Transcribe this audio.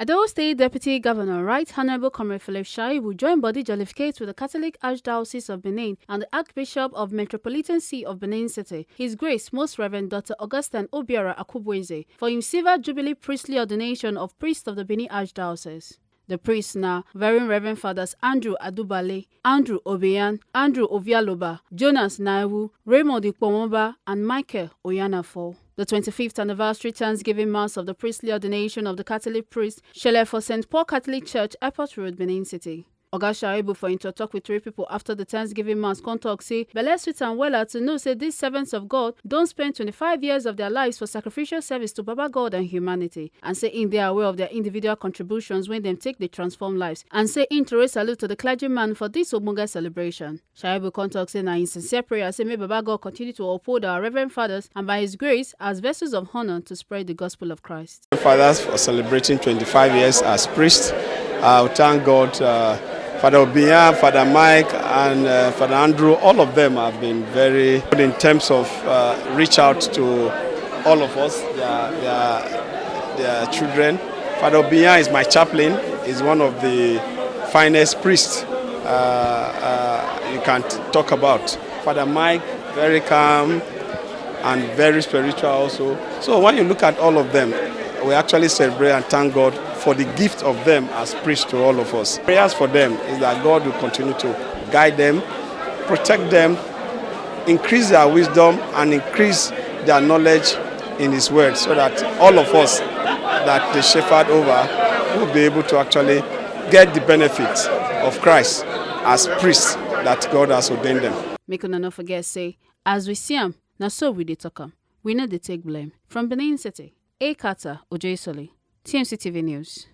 Edo State Deputy Governor Right Honorable Comrade Philip Shaibu joined body jollificates with the Catholic Archdiocese of Benin and the Archbishop of Metropolitan See of Benin City, His Grace Most Rev Dr. Obiyan Akubueze, for him silver jubilee priestly ordination of priest of the Benin Archdiocese. The priests now, very Reverend Fathers Andrew Adubale, Andrew Obiyan, Andrew Ovialoba, Jonas Naiwu, Raymond Ikpomomba, and Michael Oyanafo. The 25th anniversary Thanksgiving Mass of the priestly ordination of the Catholic priest shall for St. Paul Catholic Church, Airport Road, Benin City. Oga Shaibu for him to talk with 3 people after the Thanksgiving Mass talk say, belle sweet and weller to know say these servants of God don't spend 25 years of their lives for sacrificial service to Baba God and humanity, and say in they are aware of their individual contributions when them take the transform lives, and say in to raise salute to the clergyman for this Omunga celebration. Shaibu talk say na in sincere prayer say may Baba God continue to uphold our Reverend Fathers and by His grace as vessels of honor to spread the gospel of Christ. Fathers for celebrating 25 years as priests. Thank God. Father Obiyan, Father Mike, and Father Andrew, all of them have been very good in terms of reach out to all of us, their children. Father Obiyan is my chaplain. He's one of the finest priests you can talk about. Father Mike, very calm and very spiritual also. So when you look at all of them, we actually celebrate and thank God for the gift of them as priests to all of us. Prayers for them is that God will continue to guide them, protect them, increase their wisdom and increase their knowledge in His word so that all of us that they shepherd over will be able to actually get the benefits of Christ as priests that God has ordained them. Make una no forget say, as we see them, now so we dey talk 'em. We know they take blame. From Benin City, A. Carter, Ojesoli, TMC TV News.